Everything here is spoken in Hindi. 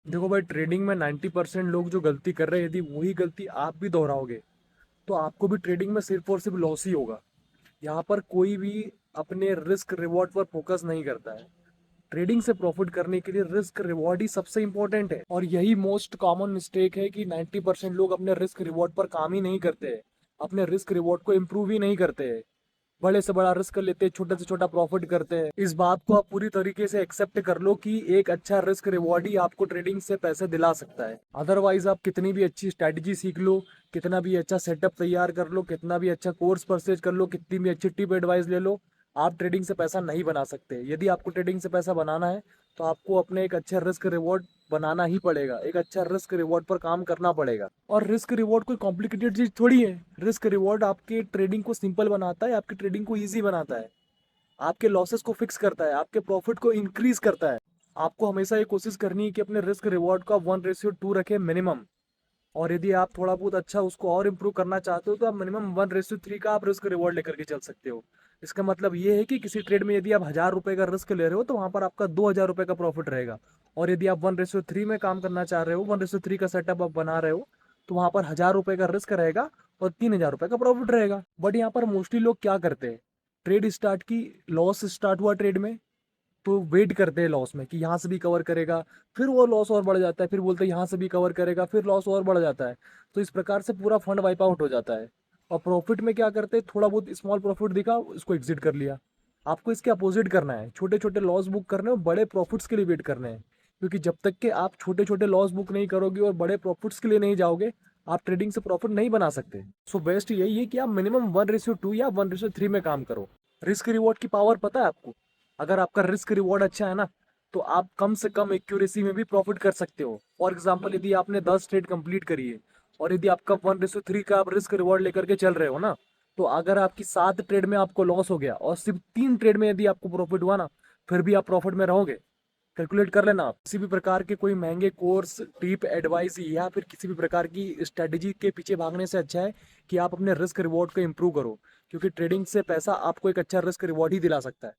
देखो भाई, ट्रेडिंग में 90% लोग जो गलती कर रहे हैं, यदि वही गलती आप भी दोहराओगे तो आपको भी ट्रेडिंग में सिर्फ और सिर्फ लॉस ही होगा। यहाँ पर कोई भी अपने रिस्क रिवॉर्ड पर फोकस नहीं करता है। ट्रेडिंग से प्रॉफिट करने के लिए रिस्क रिवॉर्ड ही सबसे इंपॉर्टेंट है, और यही मोस्ट कॉमन मिस्टेक है कि 90% लोग अपने रिस्क रिवॉर्ड पर काम ही नहीं करते हैं, अपने रिस्क रिवॉर्ड को इम्प्रूव ही नहीं करते हैं। बड़े से बड़ा रिस्क लेते हैं, छोटे से छोटा प्रॉफिट करते हैं। इस बात को आप पूरी तरीके से एक्सेप्ट कर लो कि एक अच्छा रिस्क रिवॉर्ड ही आपको ट्रेडिंग से पैसे दिला सकता है। अदरवाइज आप कितनी भी अच्छी स्ट्रैटेजी सीख लो, कितना भी अच्छा सेटअप तैयार कर लो, कितना भी अच्छा कोर्स परचेज कर लो, कितनी भी अच्छी टिप एडवाइस ले लो, आप ट्रेडिंग से पैसा नहीं बना सकते। यदि आपको ट्रेडिंग से पैसा बनाना है तो आपको अपने एक अच्छा रिस्क रिवॉर्ड बनाना ही पड़ेगा, एक अच्छा रिस्क रिवॉर्ड पर काम करना पड़ेगा। और रिस्क रिवॉर्ड कोई कॉम्प्लिकेटेड चीज थोड़ी है। रिस्क रिवॉर्ड आपके ट्रेडिंग को सिंपल बनाता है, आपकी ट्रेडिंग को ईजी बनाता है, आपके लॉसेस को फिक्स करता है, आपके प्रॉफिट को इंक्रीज करता है। आपको हमेशा ये कोशिश करनी है कि अपने रिस्क रिवॉर्ड का 1:2 रखे मिनिमम। और यदि आप थोड़ा बहुत अच्छा उसको और इम्प्रूव करना चाहते हो तो आप मिनिमम 1:3 का आप रिस्क रिवॉर्ड लेकर के चल सकते हो। इसका मतलब ये है कि किसी ट्रेड में यदि आप 1,000 रुपए का रिस्क ले रहे हो तो वहां पर आपका 2,000 रुपए का प्रॉफिट रहेगा। और यदि आप 1:3 में काम करना चाह रहे हो, 1:3 का सेटअप आप बना रहे हो, तो वहां पर 1,000 रुपए का रिस्क रहेगा और 3,000 रुपए का प्रॉफिट रहेगा। बट यहाँ पर मोस्टली लोग क्या करते हैं, ट्रेड स्टार्ट की, लॉस स्टार्ट हुआ ट्रेड में तो वेट करते हैं लॉस में कि यहाँ से भी कवर करेगा, फिर वो लॉस और बढ़ जाता है, फिर बोलते हैं यहाँ से भी कवर करेगा, फिर लॉस और बढ़ जाता है। तो इस प्रकार से पूरा फंड वाइप आउट हो जाता है। और प्रॉफिट में क्या करते हैं, थोड़ा बहुत स्मॉल प्रॉफिट दिखा, उसको एग्जिट कर लिया। आपको इसके अपोजिट करना है, छोटे छोटे लॉस बुक करने और बड़े प्रॉफिट्स के लिए वेट करने हैं। क्योंकि जब तक कि आप छोटे छोटे लॉस बुक नहीं करोगे और बड़े प्रॉफिट्स के लिए नहीं जाओगे, आप ट्रेडिंग से प्रॉफिट नहीं बना सकते। सो बेस्ट यही है कि आप मिनिमम 1:2 या 1:3 में काम करो। रिस्क रिवॉर्ड की पावर पता है आपको? अगर आपका रिस्क रिवॉर्ड अच्छा है ना, तो आप कम से कम एक्यूरेसी में भी प्रॉफिट कर सकते हो। फॉर एग्जाम्पल, यदि आपने 10 ट्रेड कंप्लीट करी है और यदि आपका 1:3 का आप रिस्क रिवॉर्ड लेकर के चल रहे हो ना, तो अगर आपकी 7 ट्रेड में आपको लॉस हो गया और सिर्फ 3 ट्रेड में यदि आपको प्रॉफिट हुआ ना, फिर भी आप प्रॉफिट में रहोगे। कैलकुलेट कर लेना आप। किसी भी प्रकार के कोई महंगे कोर्स, टिप एडवाइस या फिर किसी भी प्रकार की स्ट्रेटेजी के पीछे भागने से अच्छा है कि आप अपने रिस्क रिवॉर्ड को इंप्रूव करो, क्योंकि ट्रेडिंग से पैसा आपको एक अच्छा रिस्क रिवॉर्ड ही दिला सकता है।